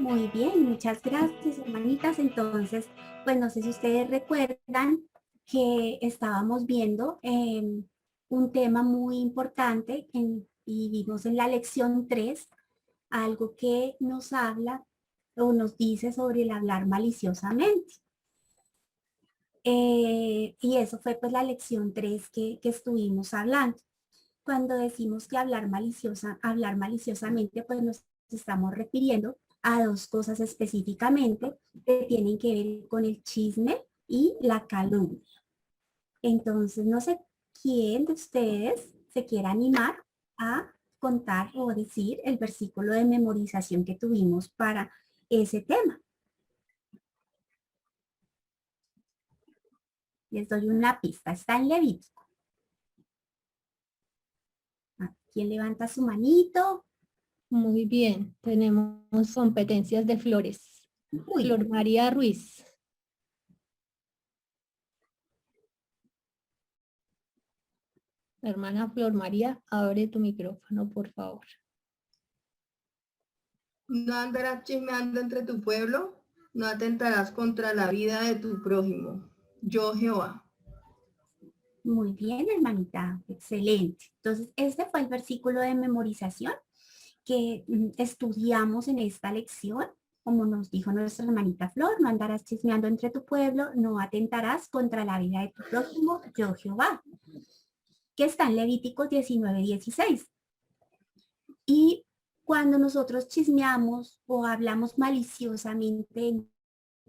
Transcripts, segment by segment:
Muy bien, muchas gracias, hermanitas. Entonces, pues no sé si ustedes recuerdan que estábamos viendo un tema muy importante y vimos en la lección 3 algo que nos habla o nos dice sobre el hablar maliciosamente. Y eso fue pues la lección 3 que estuvimos hablando. Cuando decimos que hablar maliciosamente, pues nos estamos refiriendo a dos cosas específicamente que tienen que ver con el chisme y la calumnia. Entonces, no sé quién de ustedes se quiera animar a contar o decir el versículo de memorización que tuvimos para ese tema. Les doy una pista, está en Levítico. ¿Quién levanta su manito? Muy bien, tenemos competencias de flores. Uy, Flor María Ruiz. Hermana Flor María, abre tu micrófono, por favor. No andarás chismeando entre tu pueblo, no atentarás contra la vida de tu prójimo. Yo Jehová. muy bien, hermanita, excelente. Entonces, este fue el versículo de memorización que estudiamos en esta lección. Como nos dijo nuestra hermanita Flor, no andarás chismeando entre tu pueblo, no atentarás contra la vida de tu prójimo, yo Jehová, que está en Levítico 19:16. Y cuando nosotros chismeamos o hablamos maliciosamente en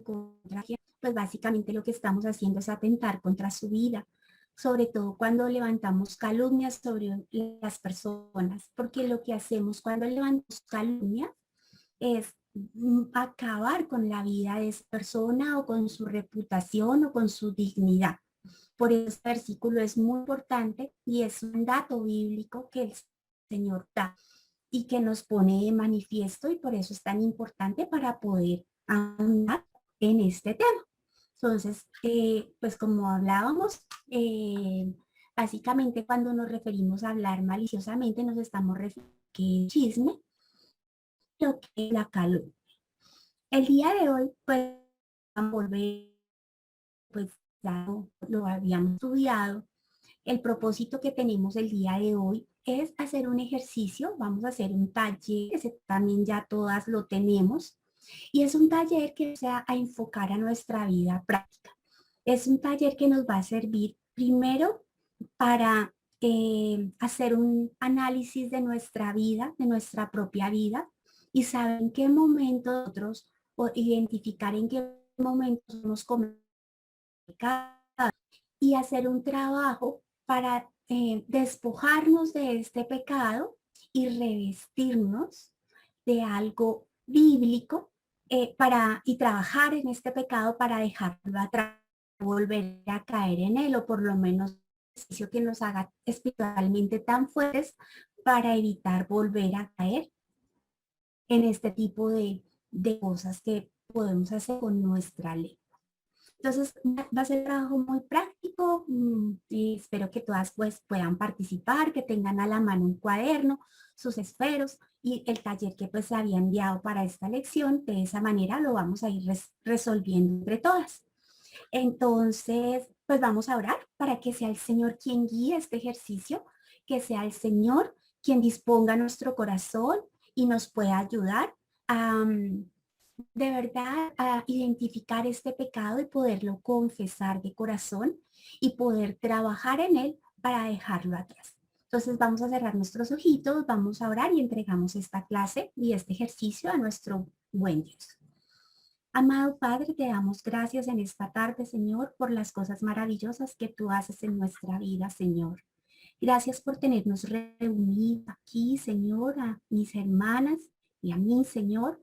contra de, pues básicamente lo que estamos haciendo es atentar contra su vida, sobre todo cuando levantamos calumnias sobre las personas, porque lo que hacemos cuando levantamos calumnias es acabar con la vida de esa persona o con su reputación o con su dignidad. Por eso este versículo es muy importante y es un dato bíblico que el Señor da y que nos pone de manifiesto y por eso es tan importante para poder andar en este tema. Entonces, pues como hablábamos, básicamente cuando nos referimos a hablar maliciosamente nos estamos refiriendo a que chisme, lo que es la calumnia. El día de hoy, pues, vamos a volver, pues ya lo habíamos estudiado. El propósito que tenemos el día de hoy es hacer un ejercicio, vamos a hacer un taller, ese también ya todas lo tenemos, y es un taller que se va a enfocar a nuestra vida práctica. Es un taller que nos va a servir primero para hacer un análisis de nuestra vida, de nuestra propia vida, y saber en qué momento nosotros, o identificar en qué momentos nos comunicamos y hacer un trabajo para despojarnos de este pecado y revestirnos de algo bíblico y trabajar en este pecado para dejarlo atrás, volver a caer en él o por lo menos ejercicio que nos haga espiritualmente tan fuertes para evitar volver a caer en este tipo de cosas que podemos hacer con nuestra ley. Entonces va a ser un trabajo muy práctico y espero que todas pues puedan participar, que tengan a la mano un cuaderno, sus esferos y el taller que pues se había enviado para esta lección. De esa manera lo vamos a ir resolviendo entre todas. Entonces pues vamos a orar para que sea el Señor quien guíe este ejercicio, que sea el Señor quien disponga nuestro corazón y nos pueda ayudar a de verdad a identificar este pecado y poderlo confesar de corazón y poder trabajar en él para dejarlo atrás. Entonces vamos a cerrar nuestros ojitos, vamos a orar y entregamos esta clase y este ejercicio a nuestro buen Dios. Amado Padre, te damos gracias en esta tarde, Señor, por las cosas maravillosas que tú haces en nuestra vida, Señor. Gracias por tenernos reunidos aquí, Señor, a mis hermanas y a mí, Señor,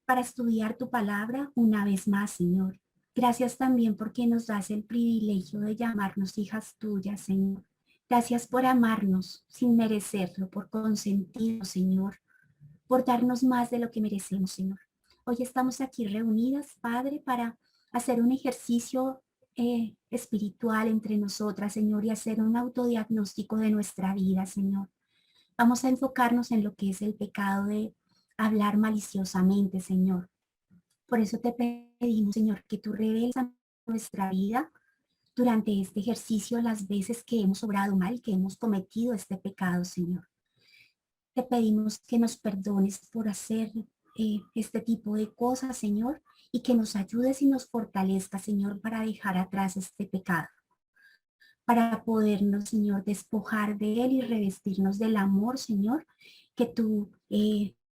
para estudiar tu palabra una vez más, Señor. Gracias también porque nos das el privilegio de llamarnos hijas tuyas, Señor. Gracias por amarnos sin merecerlo, por consentirnos, Señor, por darnos más de lo que merecemos, Señor. Hoy estamos aquí reunidas, Padre, para hacer un ejercicio espiritual entre nosotras, Señor, y hacer un autodiagnóstico de nuestra vida, Señor. Vamos a enfocarnos en lo que es el pecado de hablar maliciosamente, Señor. Por eso te pedimos, Señor, que tú reveles a nuestra vida durante este ejercicio las veces que hemos obrado mal, que hemos cometido este pecado, Señor. Te pedimos que nos perdones por hacer este tipo de cosas, Señor, y que nos ayudes y nos fortalezca, Señor, para dejar atrás este pecado, para podernos, Señor, despojar de él y revestirnos del amor, Señor, que tú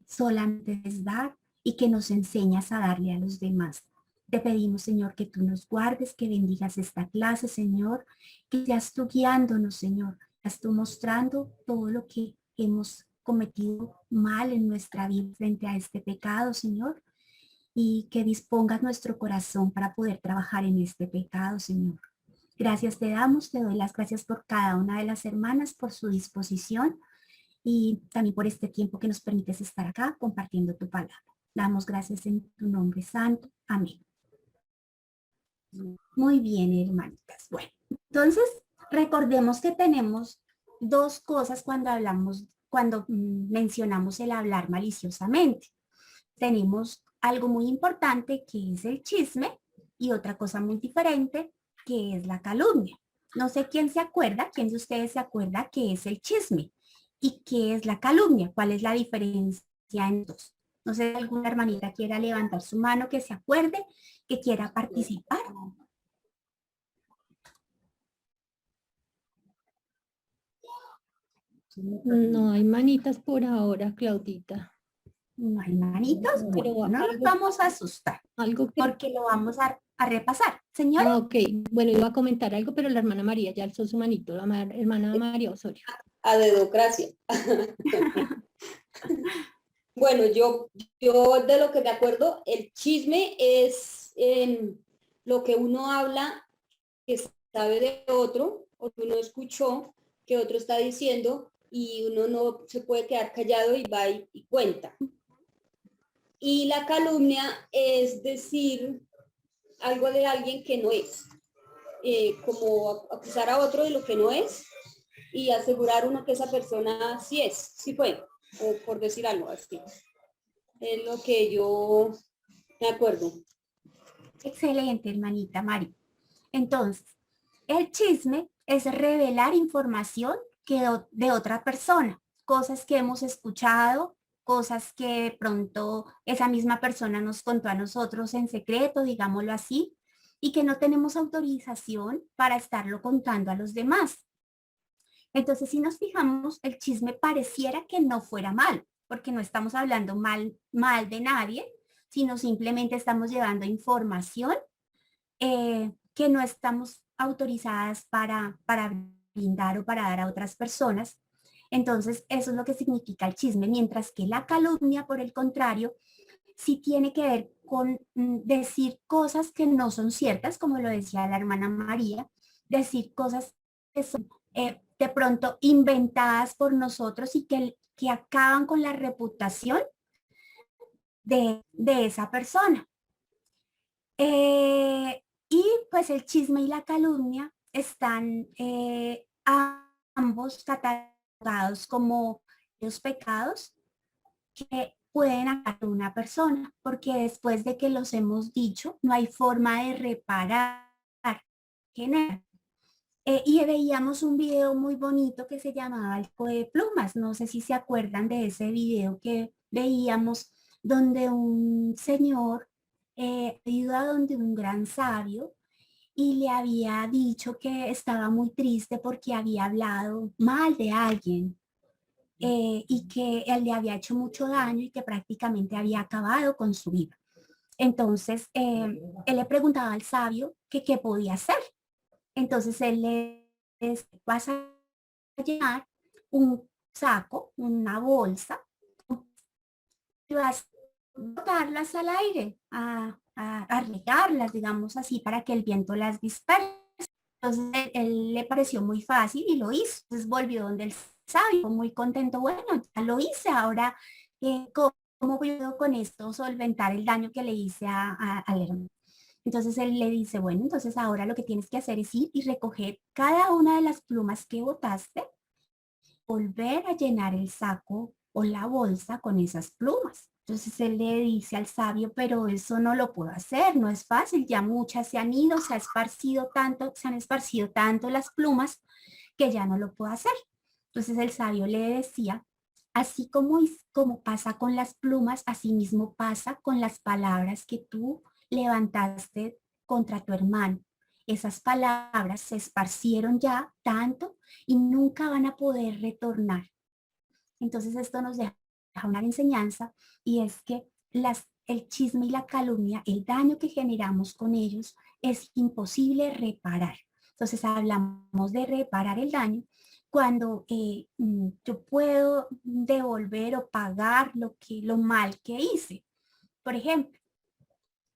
solamente debes dar y que nos enseñas a darle a los demás. Te pedimos, Señor, que tú nos guardes, que bendigas esta clase, Señor, que seas tú guiándonos, Señor, seas tú mostrando todo lo que hemos cometido mal en nuestra vida frente a este pecado, Señor, y que dispongas nuestro corazón para poder trabajar en este pecado, Señor. Gracias te damos, te doy las gracias por cada una de las hermanas, por su disposición y también por este tiempo que nos permites estar acá compartiendo tu palabra. Damos gracias en tu nombre santo. Amén. Muy bien, hermanitas. Bueno, entonces recordemos que tenemos dos cosas cuando mencionamos el hablar maliciosamente. Tenemos algo muy importante que es el chisme y otra cosa muy diferente que es la calumnia. No sé quién se acuerda, quién de ustedes se acuerda qué es el chisme y qué es la calumnia, cuál es la diferencia en dos. No sé si alguna hermanita quiera levantar su mano, que se acuerde, que quiera participar. No hay manitas por ahora, Claudita. No hay manitos, Pero bueno, no nos vamos a asustar algo que... porque lo vamos a repasar. Señora. Ok, bueno, iba a comentar algo, pero la hermana María ya alzó su manito, la hermana María Osorio. A dedocracia. Bueno, yo de lo que me acuerdo, el chisme es lo que uno habla que sabe de otro, o que uno escuchó que otro está diciendo y uno no se puede quedar callado y va y cuenta. Y la calumnia es decir algo de alguien que no es, como acusar a otro de lo que no es y asegurar uno que esa persona sí es, sí fue, o por decir algo así. Es lo que yo me acuerdo. Excelente, hermanita Mari. Entonces, el chisme es revelar información de otra persona, cosas que hemos escuchado, cosas que de pronto esa misma persona nos contó a nosotros en secreto, digámoslo así, y que no tenemos autorización para estarlo contando a los demás. Entonces, si nos fijamos, el chisme pareciera que no fuera mal, porque no estamos hablando mal de nadie, sino simplemente estamos llevando información que no estamos autorizadas para brindar o para dar a otras personas. Entonces, eso es lo que significa el chisme, mientras que la calumnia, por el contrario, sí tiene que ver con decir cosas que no son ciertas, como lo decía la hermana María, decir cosas que son de pronto inventadas por nosotros y que acaban con la reputación de esa persona. Y pues el chisme y la calumnia están ambos catalogados como los pecados que pueden atacar a una persona, porque después de que los hemos dicho, no hay forma de reparar. Y veíamos un video muy bonito que se llamaba El Juego de Plumas. No sé si se acuerdan de ese video que veíamos donde un señor ido a donde un gran sabio y le había dicho que estaba muy triste porque había hablado mal de alguien y que él le había hecho mucho daño y que prácticamente había acabado con su vida. Entonces, él le preguntaba al sabio que qué podía hacer. Entonces, él le dice, vas a llenar un saco, una bolsa, y vas a botarlas al aire, a regarlas, digamos así, para que el viento las disperse. Entonces, él le pareció muy fácil y lo hizo. Entonces, volvió donde el sabio, muy contento. Bueno, ya lo hice. Ahora, ¿cómo puedo con esto solventar el daño que le hice al hermano? Entonces, él le dice, bueno, entonces ahora lo que tienes que hacer es ir y recoger cada una de las plumas que botaste, volver a llenar el saco o la bolsa con esas plumas. Entonces él le dice al sabio, pero eso no lo puedo hacer, no es fácil, ya muchas se han ido, se han esparcido tanto las plumas que ya no lo puedo hacer. Entonces el sabio le decía, así como pasa con las plumas, así mismo pasa con las palabras que tú levantaste contra tu hermano. Esas palabras se esparcieron ya tanto y nunca van a poder retornar. Entonces esto nos deja una enseñanza y es que el chisme y la calumnia, el daño que generamos con ellos es imposible reparar. Entonces hablamos de reparar el daño cuando yo puedo devolver o pagar lo mal que hice. Por ejemplo,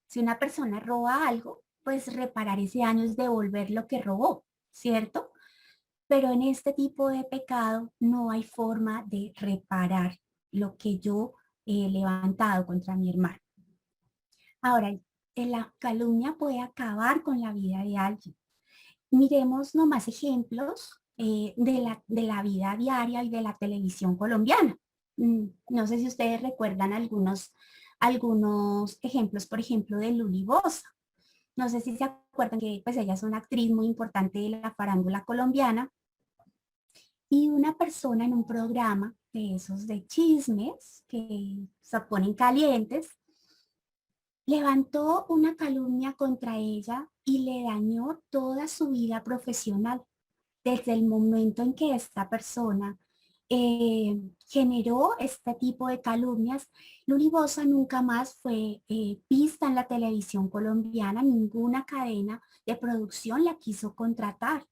si una persona roba algo, pues reparar ese daño es devolver lo que robó, ¿cierto? Pero en este tipo de pecado no hay forma de reparar lo que yo he levantado contra mi hermano. Ahora, la calumnia puede acabar con la vida de alguien. Miremos nomás ejemplos de la vida diaria y de la televisión colombiana. No sé si ustedes recuerdan algunos ejemplos, por ejemplo, de Luli Boza. No sé si se acuerdan que pues ella es una actriz muy importante de la farándula colombiana y una persona en un programa de esos de chismes que se ponen calientes, levantó una calumnia contra ella y le dañó toda su vida profesional. Desde el momento en que esta persona generó este tipo de calumnias, Luli Boza nunca más fue vista en la televisión colombiana, ninguna cadena de producción la quiso contratar.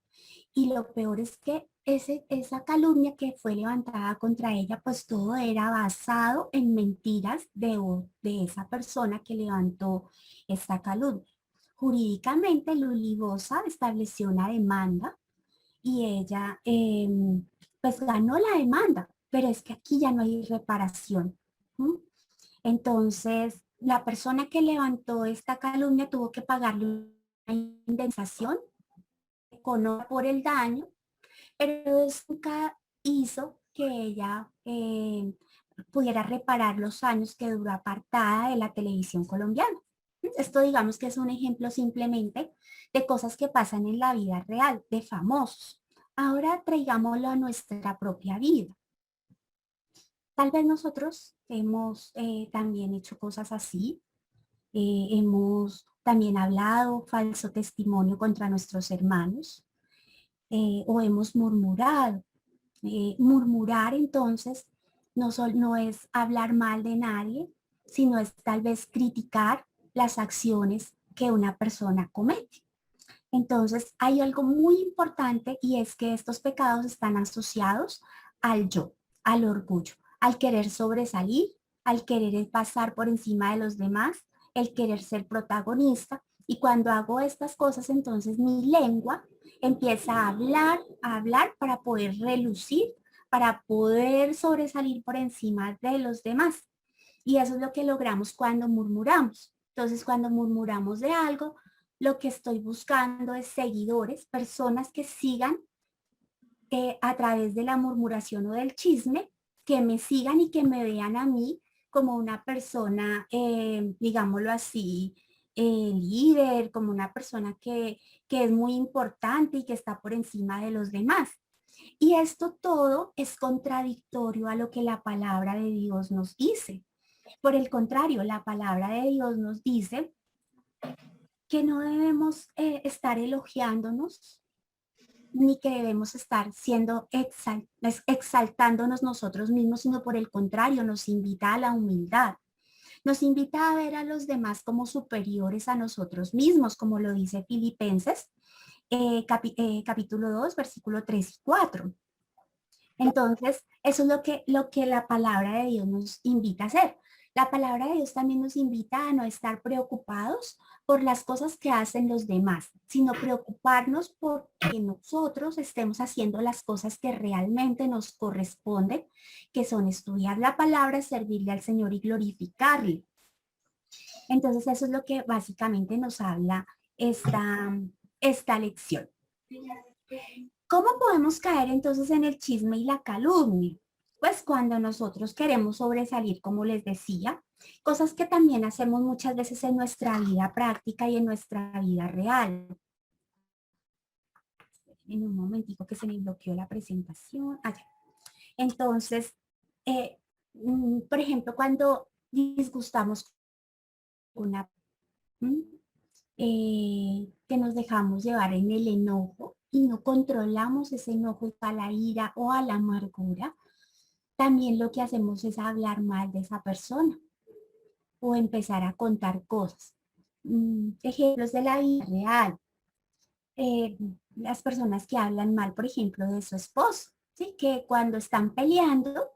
Y lo peor es que esa calumnia que fue levantada contra ella, pues todo era basado en mentiras de esa persona que levantó esta calumnia. Jurídicamente, Luli Boza estableció una demanda y ella pues ganó la demanda, pero es que aquí ya no hay reparación. ¿Mm? Entonces, la persona que levantó esta calumnia tuvo que pagarle una indemnización económica por el daño, pero eso nunca hizo que ella pudiera reparar los años que duró apartada de la televisión colombiana. Esto digamos que es un ejemplo simplemente de cosas que pasan en la vida real, de famosos. Ahora traigámoslo a nuestra propia vida. Tal vez nosotros hemos también hecho cosas así, hemos también hablado falso testimonio contra nuestros hermanos o hemos murmurado. Murmurar entonces no es hablar mal de nadie, sino es tal vez criticar las acciones que una persona comete. Entonces hay algo muy importante y es que estos pecados están asociados al yo, al orgullo, al querer sobresalir, al querer pasar por encima de los demás, el querer ser protagonista. Y cuando hago estas cosas, entonces mi lengua empieza a hablar para poder relucir, para poder sobresalir por encima de los demás. Y eso es lo que logramos cuando murmuramos. Entonces, cuando murmuramos de algo, lo que estoy buscando es seguidores, personas que sigan a través de la murmuración o del chisme, que me sigan y que me vean a mí como una persona, digámoslo así, líder, como una persona que es muy importante y que está por encima de los demás. Y esto todo es contradictorio a lo que la palabra de Dios nos dice. Por el contrario, la palabra de Dios nos dice que no debemos estar elogiándonos, ni que debemos estar siendo exaltándonos nosotros mismos, sino por el contrario, nos invita a la humildad. Nos invita a ver a los demás como superiores a nosotros mismos, como lo dice Filipenses, capítulo 2, versículo 3 y 4. Entonces, eso es lo que la palabra de Dios nos invita a hacer. La palabra de Dios también nos invita a no estar preocupados por las cosas que hacen los demás, sino preocuparnos por que nosotros estemos haciendo las cosas que realmente nos corresponden, que son estudiar la palabra, servirle al Señor y glorificarle. Entonces, eso es lo que básicamente nos habla esta lección. ¿Cómo podemos caer entonces en el chisme y la calumnia? Pues cuando nosotros queremos sobresalir, como les decía, cosas que también hacemos muchas veces en nuestra vida práctica y en nuestra vida real. En un momentico que se me bloqueó la presentación. Allá. Entonces, por ejemplo, cuando disgustamos una, que nos dejamos llevar en el enojo y no controlamos ese enojo a la ira o a la amargura, también lo que hacemos es hablar mal de esa persona o empezar a contar cosas. Ejemplos de la vida real. Las personas que hablan mal, por ejemplo, de su esposo, ¿sí? Que cuando están peleando,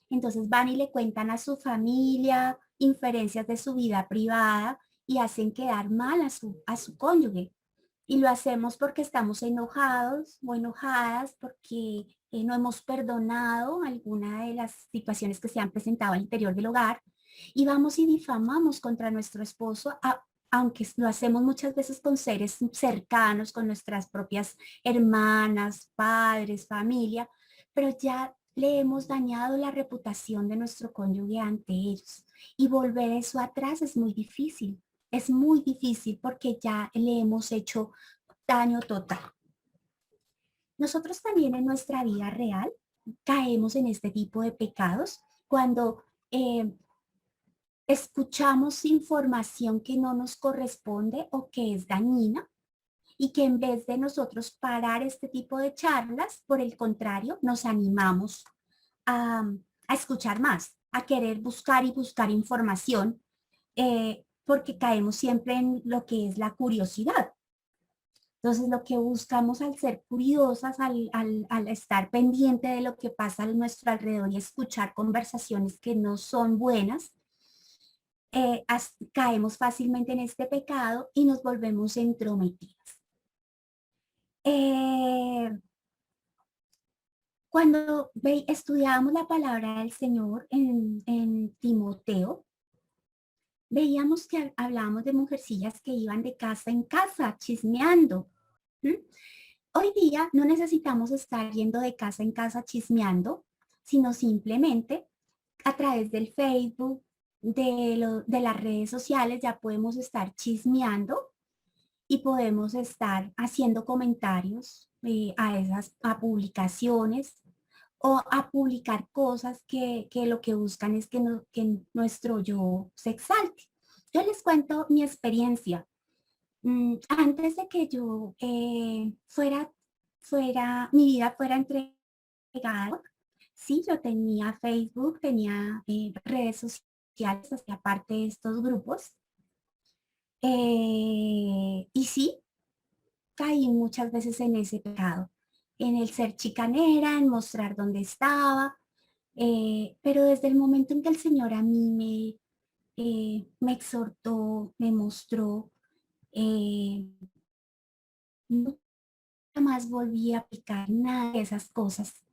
entonces van y le cuentan a su familia inferencias de su vida privada y hacen quedar mal a su cónyuge. Y lo hacemos porque estamos enojados o enojadas porque no hemos perdonado alguna de las situaciones que se han presentado al interior del hogar y vamos y difamamos contra nuestro esposo, aunque lo hacemos muchas veces con seres cercanos, con nuestras propias hermanas, padres, familia, pero ya le hemos dañado la reputación de nuestro cónyuge ante ellos. Y volver eso atrás es muy difícil. Es muy difícil porque ya le hemos hecho daño total. Nosotros también en nuestra vida real caemos en este tipo de pecados cuando escuchamos información que no nos corresponde o que es dañina y que en vez de nosotros parar este tipo de charlas, por el contrario, nos animamos a escuchar más, a querer buscar y buscar información, porque caemos siempre en lo que es la curiosidad. Entonces, lo que buscamos al ser curiosas, al estar pendiente de lo que pasa a nuestro alrededor y escuchar conversaciones que no son buenas, caemos fácilmente en este pecado y nos volvemos entrometidas. Cuando estudiábamos la palabra del Señor en Timoteo, veíamos que hablábamos de mujercillas que iban de casa en casa chismeando. Hoy día no necesitamos estar yendo de casa en casa chismeando, sino simplemente a través del Facebook, de las redes sociales ya podemos estar chismeando y podemos estar haciendo comentarios a publicaciones o a publicar cosas que lo que buscan es que nuestro yo se exalte. Yo les cuento mi experiencia. Antes de que yo mi vida fuera entregada, sí, yo tenía Facebook, tenía redes sociales, hacía parte de estos grupos. Y sí, caí muchas veces en ese pecado, en el ser chicanera, en mostrar dónde estaba, pero desde el momento en que el Señor a mí me exhortó, me mostró, eh, nunca más volví a aplicar nada de esas cosas,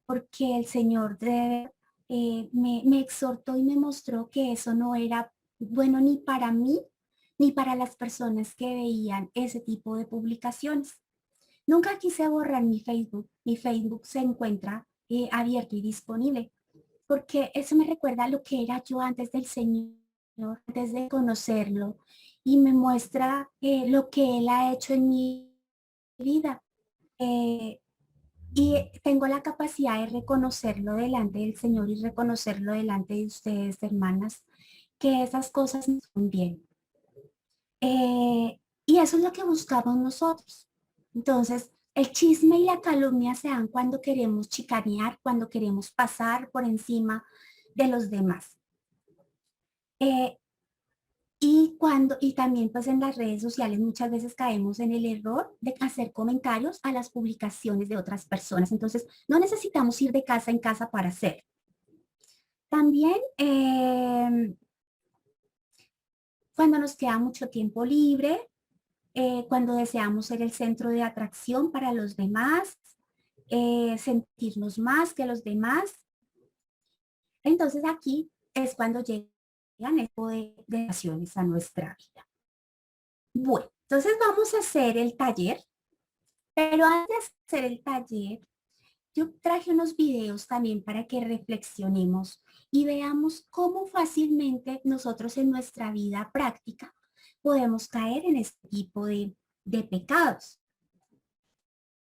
porque el Señor me exhortó y me mostró que eso no era bueno ni para mí, ni para las personas que veían ese tipo de publicaciones. Nunca quise borrar mi Facebook. Mi Facebook se encuentra abierto y disponible, porque eso me recuerda a lo que era yo antes del Señor, antes de conocerlo, y me muestra lo que Él ha hecho en mi vida. Eh, y tengo la capacidad de reconocerlo delante del Señor y reconocerlo delante de ustedes, hermanas, que esas cosas no son bien. Y eso es lo que buscamos nosotros. Entonces, el chisme y la calumnia se dan cuando queremos chicanear, cuando queremos pasar por encima de los demás. Y también pues en las redes sociales muchas veces caemos en el error de hacer comentarios a las publicaciones de otras personas. Entonces, no necesitamos ir de casa en casa para hacer. También, cuando nos queda mucho tiempo libre, cuando deseamos ser el centro de atracción para los demás, sentirnos más que los demás. Entonces aquí es cuando llegan este tipo de acciones a nuestra vida. Bueno, entonces vamos a hacer el taller, pero antes de hacer el taller, yo traje unos videos también para que reflexionemos y veamos cómo fácilmente nosotros en nuestra vida práctica podemos caer en este tipo de pecados.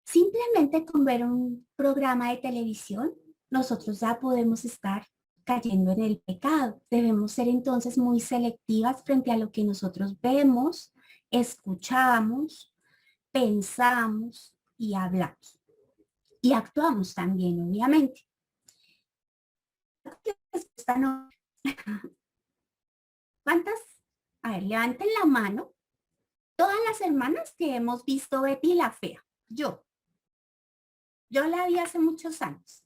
Simplemente con ver un programa de televisión, nosotros ya podemos estar cayendo en el pecado. Debemos ser entonces muy selectivas frente a lo que nosotros vemos, escuchamos, pensamos y hablamos. Y actuamos también, obviamente. ¿Cuántas? A ver, levanten la mano. Todas las hermanas que hemos visto Betty la Fea. Yo la vi hace muchos años.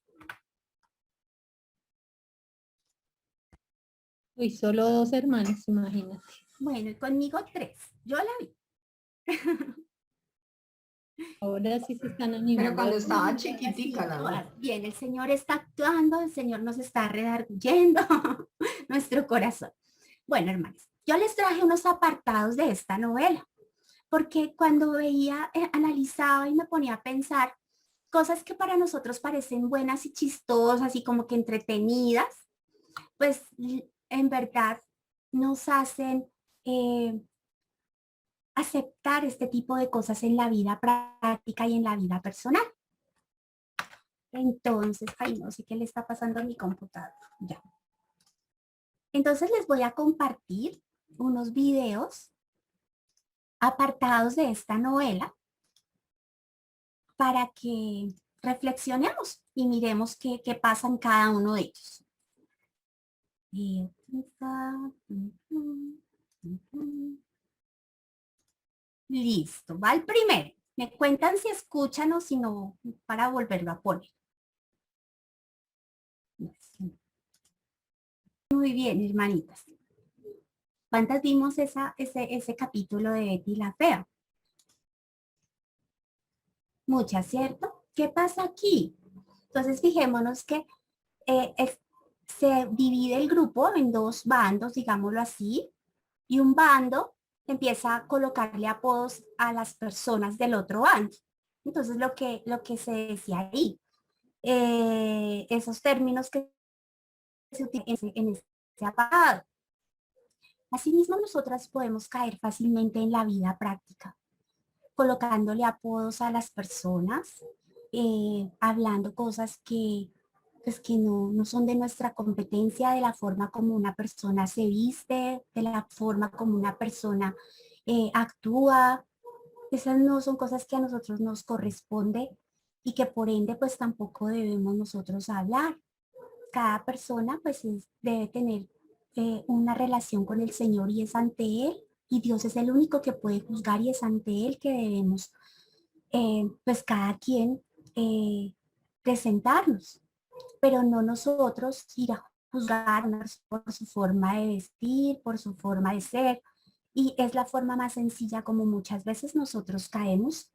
Uy, solo 2 hermanos, imagínate. Bueno, y conmigo 3. Yo la vi. Ahora sí se están Pero animando. cuando estaba Sí, chiquitica, la vi. bien, el Señor está actuando, el Señor nos está redarguyendo nuestro corazón. Bueno, hermanos, yo les traje unos apartados de esta novela, porque cuando veía, analizaba y me ponía a pensar cosas que para nosotros parecen buenas y chistosas y como que entretenidas, pues en verdad nos hacen aceptar este tipo de cosas en la vida práctica y en la vida personal. Entonces, ay, no sé qué le está pasando a mi computador. Ya. Entonces les voy a compartir unos videos apartados de esta novela para que reflexionemos y miremos qué pasa en cada uno de ellos. Listo, va el primero. Me cuentan si escuchan o si no, para volverlo a poner. Muy bien, hermanitas. ¿Cuántas vimos ese capítulo de Betty la Fea? Muchas, ¿cierto? ¿Qué pasa aquí? Entonces, fijémonos que se divide el grupo en 2 bandos, digámoslo así, y un bando empieza a colocarle apodos a las personas del otro bando. Entonces, lo que se decía ahí, esos términos que se utilizan en ese apartado. Asimismo, nosotras podemos caer fácilmente en la vida práctica, colocándole apodos a las personas, hablando cosas pues, que no son de nuestra competencia, de la forma como una persona se viste, de la forma como una persona actúa. Esas no son cosas que a nosotros nos corresponde y que por ende pues tampoco debemos nosotros hablar. Cada persona pues debe tener una relación con el Señor y es ante Él, y Dios es el único que puede juzgar y es ante Él que debemos pues cada quien presentarnos, pero no nosotros ir a juzgar por su forma de vestir, por su forma de ser, y es la forma más sencilla como muchas veces nosotros caemos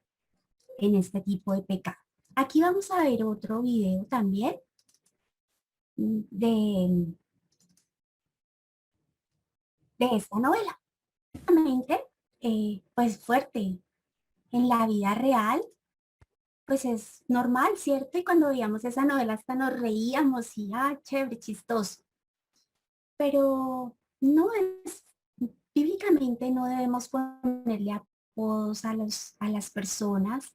en este tipo de pecado. Aquí vamos a ver otro video también de esta novela. Realmente, pues fuerte. En la vida real, pues es normal, ¿cierto? Y cuando veíamos esa novela hasta nos reíamos y, chévere, chistoso. Pero no es, bíblicamente no debemos ponerle apodos a las personas,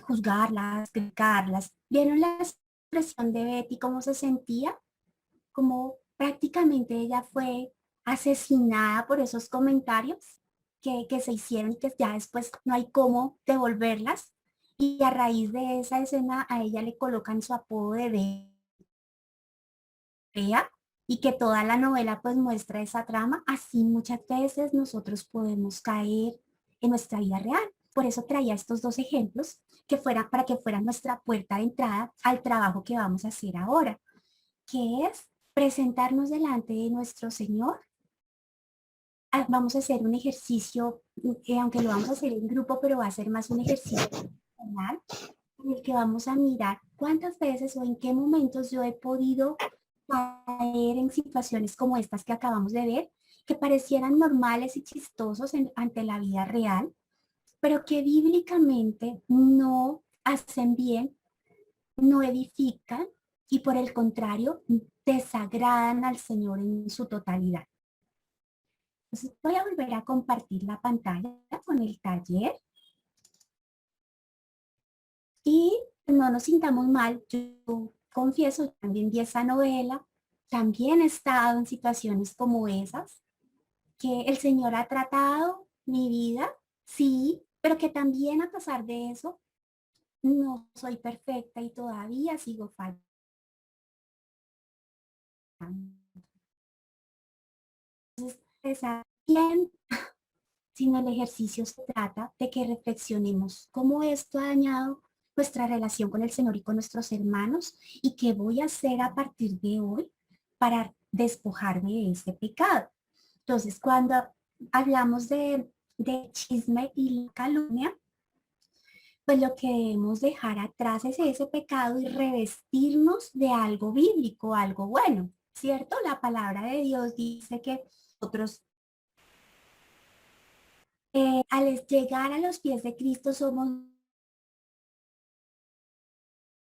juzgarlas, criticarlas. ¿Vieron la expresión de Betty, cómo se sentía? Como prácticamente ella fue asesinada por esos comentarios que se hicieron, que ya después no hay cómo devolverlas. Y a raíz de esa escena a ella le colocan su apodo de Bea, y que toda la novela pues muestra esa trama. Así muchas veces nosotros podemos caer en nuestra vida real. Por eso traía estos 2 ejemplos para que fueran nuestra puerta de entrada al trabajo que vamos a hacer ahora, que es presentarnos delante de nuestro Señor. Vamos a hacer un ejercicio, aunque lo vamos a hacer en grupo, pero va a ser más un ejercicio personal, en el que vamos a mirar cuántas veces o en qué momentos yo he podido caer en situaciones como estas que acabamos de ver, que parecieran normales y chistosos ante la vida real, pero que bíblicamente no hacen bien no edifican y por el contrario desagradan al Señor en su totalidad. Entonces voy a volver a compartir la pantalla con el taller y no nos sintamos mal. Yo confieso, también vi esa novela, también he estado en situaciones como esas, que el Señor ha tratado mi vida, sí, pero que también a pesar de eso, no soy perfecta y todavía sigo fallando. Entonces, bien, sino el ejercicio se trata de que reflexionemos cómo esto ha dañado nuestra relación con el Señor y con nuestros hermanos y qué voy a hacer a partir de hoy para despojarme de este pecado. Entonces, cuando hablamos de chisme y calumnia, pues lo que debemos dejar atrás es ese pecado y revestirnos de algo bíblico, algo bueno, ¿cierto? La palabra de Dios dice que nosotros al llegar a los pies de Cristo somos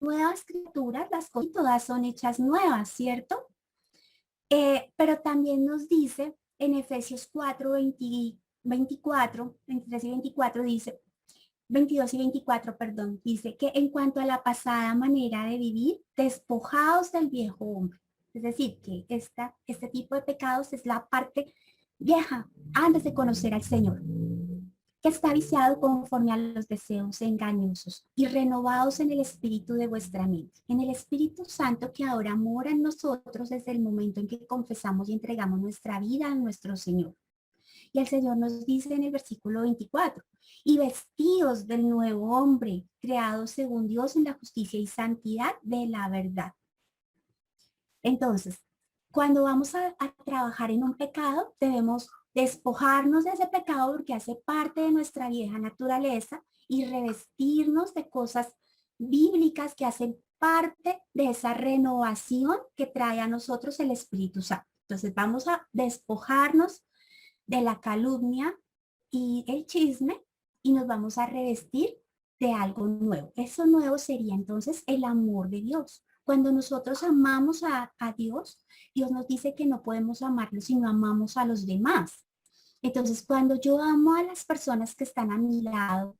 nuevas criaturas, las cosas todas son hechas nuevas, ¿cierto? Pero también nos dice en Efesios 4, 24, 23 y 24 dice, 22 y 24, perdón, dice que en cuanto a la pasada manera de vivir, despojados del viejo hombre. Es decir, que este tipo de pecados es la parte vieja antes de conocer al Señor, que está viciado conforme a los deseos engañosos y renovados en el espíritu de vuestra mente, en el Espíritu Santo que ahora mora en nosotros desde el momento en que confesamos y entregamos nuestra vida a nuestro Señor. Y el Señor nos dice en el versículo 24, y vestidos del nuevo hombre, creado según Dios en la justicia y santidad de la verdad. Entonces, cuando vamos a trabajar en un pecado, debemos despojarnos de ese pecado porque hace parte de nuestra vieja naturaleza y revestirnos de cosas bíblicas que hacen parte de esa renovación que trae a nosotros el Espíritu Santo. Entonces vamos a despojarnos de la calumnia y el chisme y nos vamos a revestir de algo nuevo. Eso nuevo sería entonces el amor de Dios. Cuando nosotros amamos a Dios, Dios nos dice que no podemos amarlo si no amamos a los demás. Entonces, cuando yo amo a las personas que están a mi lado,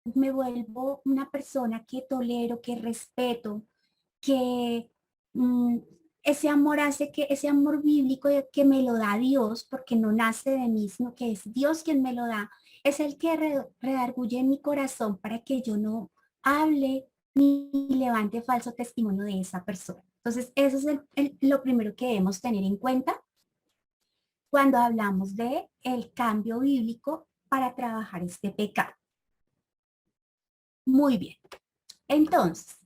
me vuelvo una persona que tolero, que respeto, que ese amor hace que ese amor bíblico que me lo da Dios, porque no nace de mí, sino que es Dios quien me lo da, es el que redarguye mi corazón para que yo no hable ni levante falso testimonio de esa persona. Entonces, eso es lo primero que debemos tener en cuenta cuando hablamos de el cambio bíblico para trabajar este pecado. Muy bien. Entonces,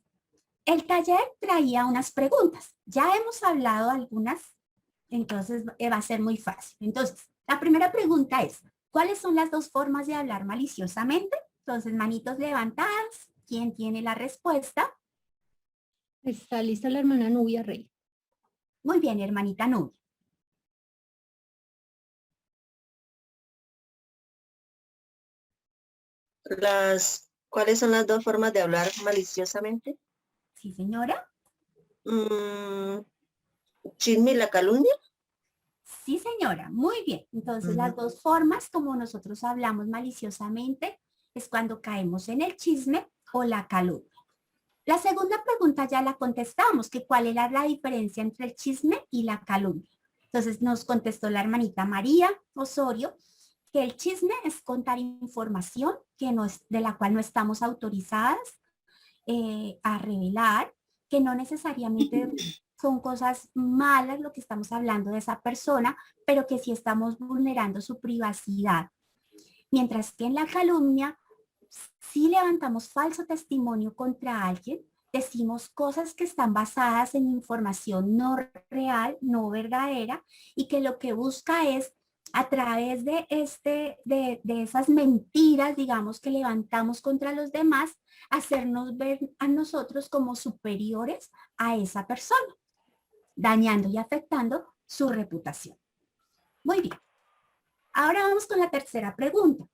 el taller traía unas preguntas. Ya hemos hablado algunas, entonces va a ser muy fácil. Entonces, la primera pregunta es, ¿cuáles son las dos formas de hablar maliciosamente? Entonces, manitos levantadas. ¿Quién tiene la respuesta? Está lista la hermana Nubia Rey. Muy bien, hermanita Nubia. ¿Cuáles son las dos formas de hablar maliciosamente? Sí, señora. Chisme y la calumnia. Sí, señora. Muy bien. Entonces, las dos formas como nosotros hablamos maliciosamente es cuando caemos en el chisme o la calumnia. La segunda pregunta ya la contestamos, que cuál era la diferencia entre el chisme y la calumnia. Entonces nos contestó la hermanita María Osorio que el chisme es contar información que no es, de la cual no estamos autorizadas a revelar, que no necesariamente son cosas malas lo que estamos hablando de esa persona, pero que sí estamos vulnerando su privacidad. Mientras que en la calumnia, si levantamos falso testimonio contra alguien, decimos cosas que están basadas en información no real, no verdadera, y que lo que busca es a través de esas mentiras, digamos, que levantamos contra los demás, hacernos ver a nosotros como superiores a esa persona, dañando y afectando su reputación. Muy bien. Ahora vamos con la tercera pregunta.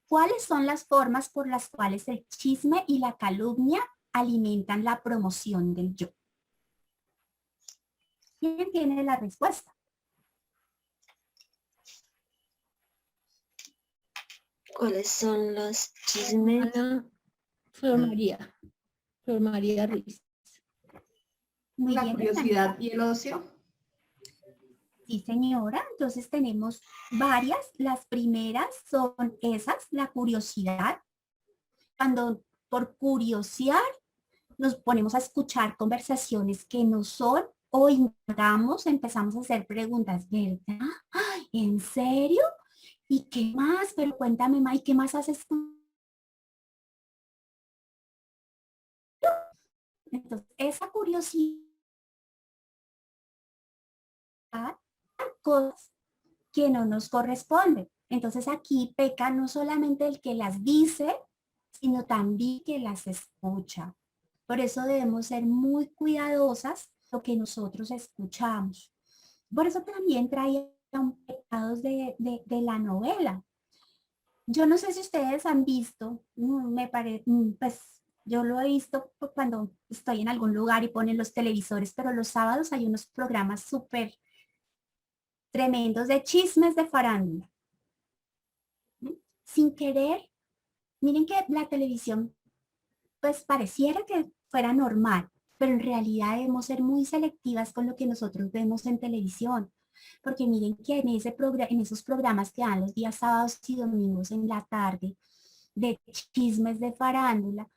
¿Cuáles son las formas por las cuales el chisme y la calumnia alimentan la promoción del yo. ¿Quién tiene la respuesta? ¿Cuáles son los chismes? Ana Flor María. Flor María Ruiz. Muy La bien, curiosidad Hermanita. y el ocio. Sí, señora. Entonces tenemos varias. Las primeras son esas, la curiosidad. Cuando por curiosear nos ponemos a escuchar conversaciones que no son o indagamos, empezamos a hacer preguntas, ¿verdad? Ay, ¿en serio? ¿Y qué más? Pero cuéntame, May, ¿qué más haces tú? Entonces, esa curiosidad, cosas que no nos corresponden. Entonces aquí peca no solamente el que las dice, sino también que las escucha. Por eso debemos ser muy cuidadosas lo que nosotros escuchamos. Por eso también traía pecados de la novela. Yo no sé si ustedes han visto, me parece, pues yo lo he visto cuando estoy en algún lugar y ponen los televisores, pero los sábados hay unos programas súper tremendos de chismes de farándula. Sin querer, miren que la televisión pues pareciera que fuera normal, pero en realidad debemos ser muy selectivas con lo que nosotros vemos en televisión. Porque miren que en esos programas que dan los días sábados y domingos en la tarde, de chismes de farándula,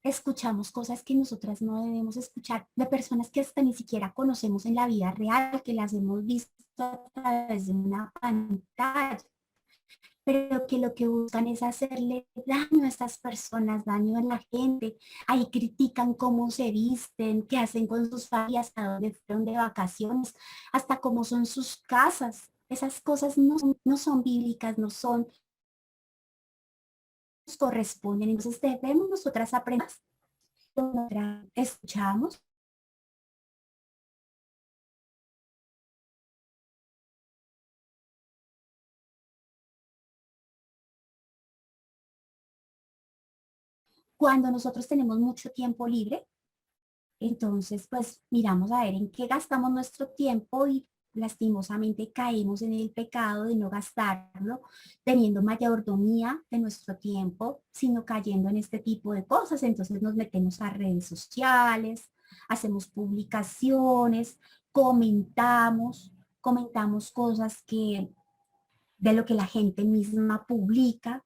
escuchamos cosas que nosotras no debemos escuchar, de personas que hasta ni siquiera conocemos en la vida real, que las hemos visto a través de una pantalla, pero que lo que buscan es hacerle daño a estas personas, daño a la gente. Ahí critican cómo se visten, qué hacen con sus familias, a dónde fueron de vacaciones, hasta cómo son sus casas. Esas cosas no son bíblicas, no son, nos corresponden. Entonces debemos nosotras aprender. Escuchamos. Cuando nosotros tenemos mucho tiempo libre, entonces, pues miramos a ver en qué gastamos nuestro tiempo y lastimosamente caemos en el pecado de no gastarlo teniendo mayordomía de nuestro tiempo, sino cayendo en este tipo de cosas. Entonces nos metemos a redes sociales, hacemos publicaciones, comentamos cosas que de lo que la gente misma publica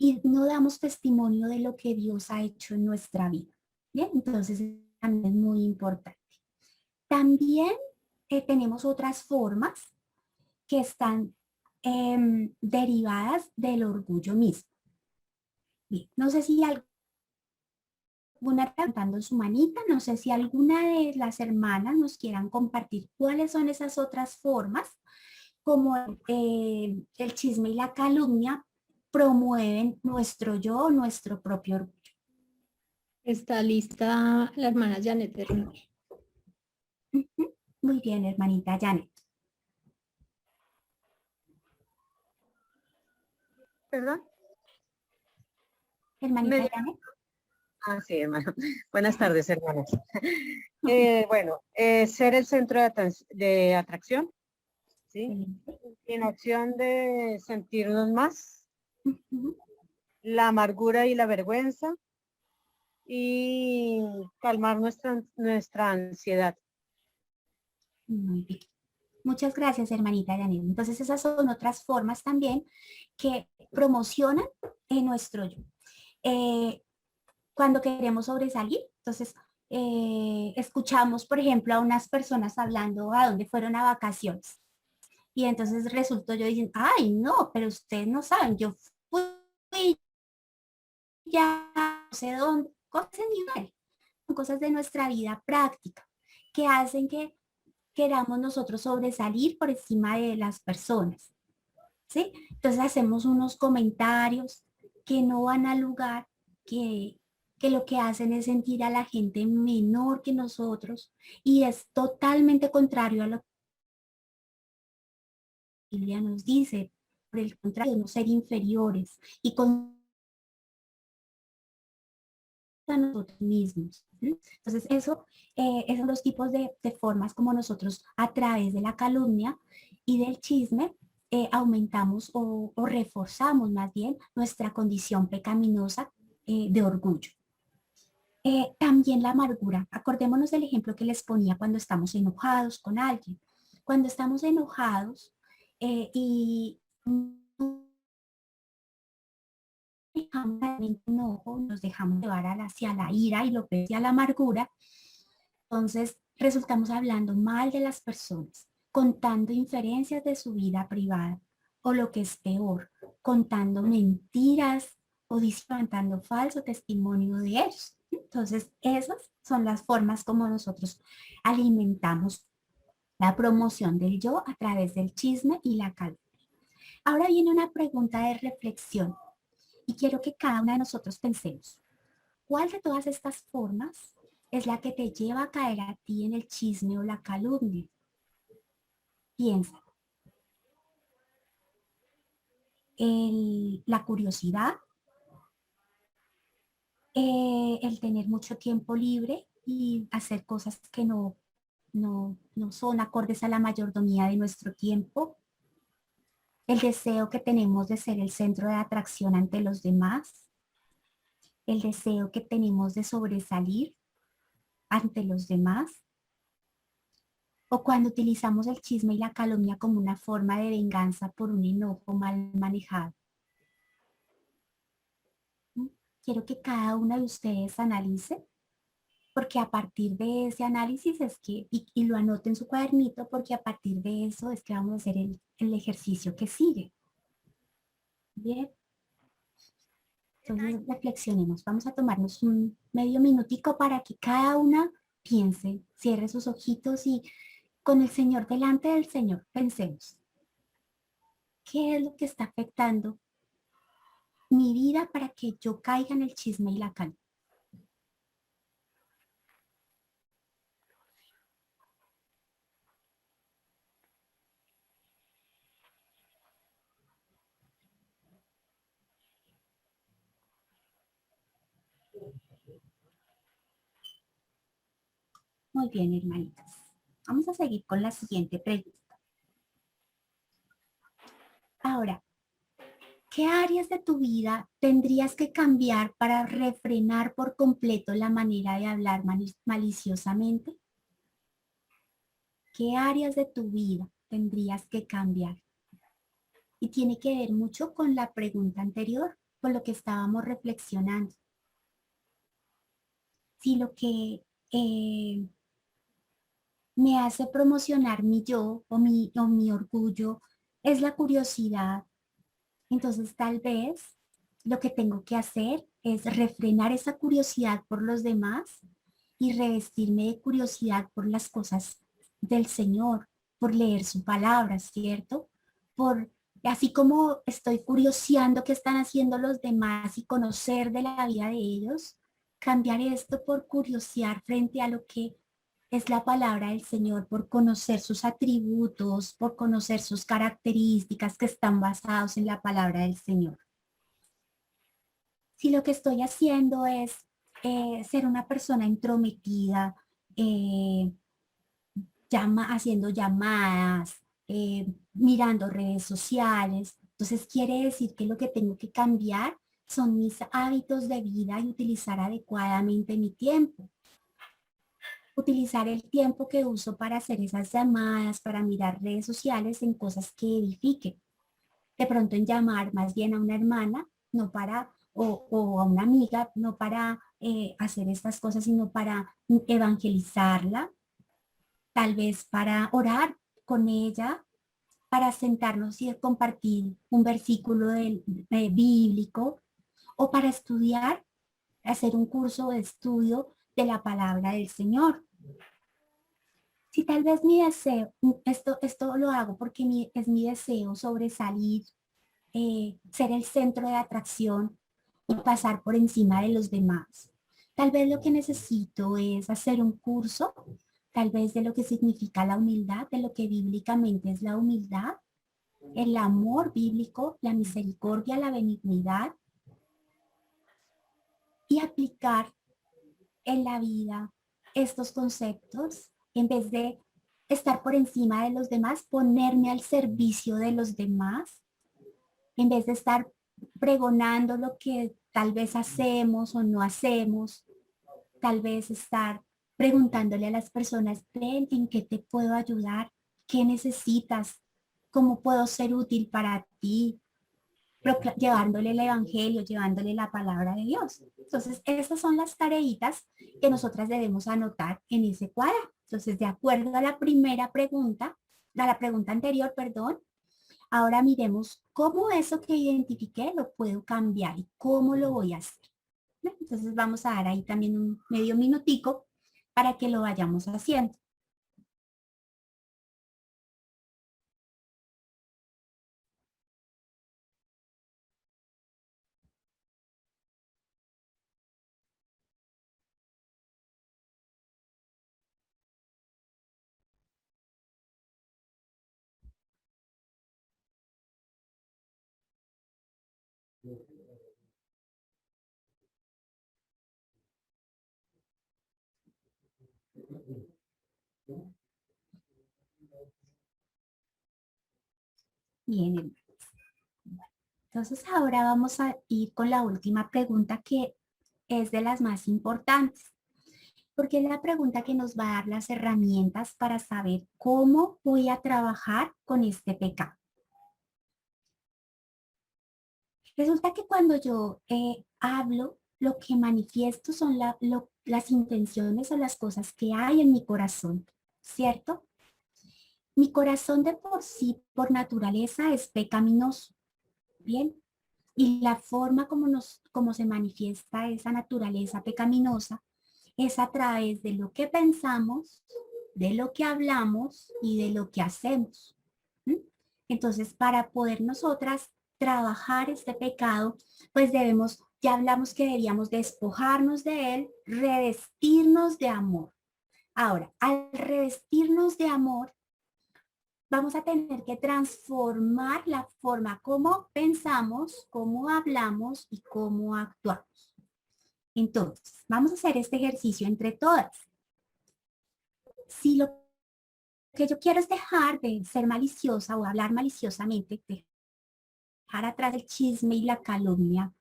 y no damos testimonio de lo que Dios ha hecho en nuestra vida. Bien, entonces también es muy importante. También tenemos otras formas que están derivadas del orgullo mismo. Bien, no sé si alguna levantando su manita, no sé si alguna de las hermanas nos quieran compartir cuáles son esas otras formas, como el chisme y la calumnia promueven nuestro yo, nuestro propio orgullo. Está lista la hermana Janet Bernal. Muy bien, hermanita Janet. ¿Perdón? Hermanita Me- Janet. Sí, hermano. Buenas tardes, hermanos. Ser el centro de atracción, ¿sí? Excelente. En opción de sentirnos más, Ujú. la amargura y la vergüenza, y calmar nuestra ansiedad. Muy bien. Muchas gracias, hermanita Janet. Entonces, esas son otras formas también que promocionan en nuestro yo. Cuando queremos sobresalir, entonces, escuchamos, por ejemplo, a unas personas hablando a dónde fueron a vacaciones. Y entonces resultó yo diciendo, ay, no, pero ustedes no saben, yo fui ya no sé dónde, cosas de nivel, cosas de nuestra vida práctica que hacen que queramos nosotros sobresalir por encima de las personas, ¿sí? Entonces hacemos unos comentarios que no van al lugar, que lo que hacen es sentir a la gente menor que nosotros y es totalmente contrario a lo que la Biblia nos dice. Por el contrario, no ser inferiores y con hasta nosotros mismos. ¿Sí? Entonces, esos son los tipos de formas como nosotros a través de la calumnia y del chisme aumentamos o reforzamos más bien nuestra condición pecaminosa de orgullo. También la amargura. Acordémonos del ejemplo que les ponía cuando estamos enojados con alguien. Cuando estamos enojados y dejamos el enojo, nos dejamos llevar hacia la ira y lo que hacia la amargura, entonces resultamos hablando mal de las personas, contando inferencias de su vida privada, o lo que es peor, contando mentiras o levantando falso testimonio de ellos. Entonces, esas son las formas como nosotros alimentamos la promoción del yo a través del chisme y la calumnia. Ahora viene una pregunta de reflexión y quiero que cada una de nosotros pensemos, ¿cuál de todas estas formas es la que te lleva a caer a ti en el chisme o la calumnia? Piensa. La curiosidad, el tener mucho tiempo libre y hacer cosas que no son acordes a la mayordomía de nuestro tiempo, el deseo que tenemos de ser el centro de atracción ante los demás, el deseo que tenemos de sobresalir ante los demás, o cuando utilizamos el chisme y la calumnia como una forma de venganza por un enojo mal manejado. Quiero que cada una de ustedes analice, porque a partir de ese análisis es que, y lo anote en su cuadernito, porque a partir de eso es que vamos a hacer el ejercicio que sigue. Bien. Entonces reflexionemos. Vamos a tomarnos un medio minutico para que cada una piense, cierre sus ojitos y con el Señor delante del Señor pensemos. ¿Qué es lo que está afectando mi vida para que yo caiga en el chisme y la calma? Muy bien, hermanitas. Vamos a seguir con la siguiente pregunta. Ahora, ¿qué áreas de tu vida tendrías que cambiar para refrenar por completo la manera de hablar maliciosamente? ¿Qué áreas de tu vida tendrías que cambiar? Y tiene que ver mucho con la pregunta anterior, con lo que estábamos reflexionando. Si lo que me hace promocionar mi yo o mi orgullo es la curiosidad, entonces tal vez lo que tengo que hacer es refrenar esa curiosidad por los demás y revestirme de curiosidad por las cosas del Señor, por leer su palabra, ¿cierto? Así como estoy curioseando qué están haciendo los demás y conocer de la vida de ellos, cambiar esto por curiosear frente a lo que es la palabra del Señor, por conocer sus atributos, por conocer sus características que están basados en la palabra del Señor. Si lo que estoy haciendo es ser una persona intrometida, haciendo llamadas, mirando redes sociales, entonces quiere decir que lo que tengo que cambiar son mis hábitos de vida y utilizar adecuadamente mi tiempo. Utilizar el tiempo que uso para hacer esas llamadas, para mirar redes sociales en cosas que edifiquen. De pronto en llamar más bien a una hermana, no para, o a una amiga, no para hacer estas cosas, sino para evangelizarla, tal vez para orar con ella, para sentarnos y compartir un versículo bíblico, o para estudiar, hacer un curso de estudio de la palabra del Señor. Si tal vez mi deseo, esto lo hago porque es mi deseo sobresalir, ser el centro de atracción y pasar por encima de los demás. Tal vez lo que necesito es hacer un curso, tal vez de lo que significa la humildad, de lo que bíblicamente es la humildad, el amor bíblico, la misericordia, la benignidad, y aplicar en la vida estos conceptos, en vez de estar por encima de los demás, ponerme al servicio de los demás, en vez de estar pregonando lo que tal vez hacemos o no hacemos, tal vez estar preguntándole a las personas, ven, ¿en qué te puedo ayudar? ¿Qué necesitas? ¿Cómo puedo ser útil para ti? Llevándole el evangelio, llevándole la palabra de Dios. Entonces, esas son las tareitas que nosotras debemos anotar en ese cuadro. Entonces, de acuerdo a la primera pregunta, a la pregunta anterior, perdón, ahora miremos cómo eso que identifiqué lo puedo cambiar y cómo lo voy a hacer. Entonces, vamos a dar ahí también un medio minutico para que lo vayamos haciendo. Bien, entonces ahora vamos a ir con la última pregunta que es de las más importantes, porque es la pregunta que nos va a dar las herramientas para saber cómo voy a trabajar con este pecado. Resulta que cuando yo hablo, lo que manifiesto son las intenciones o las cosas que hay en mi corazón, ¿cierto? Mi corazón de por sí, por naturaleza, es pecaminoso, ¿bien? Y la forma como se manifiesta esa naturaleza pecaminosa es a través de lo que pensamos, de lo que hablamos y de lo que hacemos. ¿Mm? Entonces, para poder nosotras trabajar este pecado, pues ya hablamos que deberíamos despojarnos de él, revestirnos de amor. Ahora, al revestirnos de amor, vamos a tener que transformar la forma como pensamos, cómo hablamos y cómo actuamos. Entonces, vamos a hacer este ejercicio entre todas. Si lo que yo quiero es dejar de ser maliciosa o hablar maliciosamente, dejar atrás el chisme y la calumnia,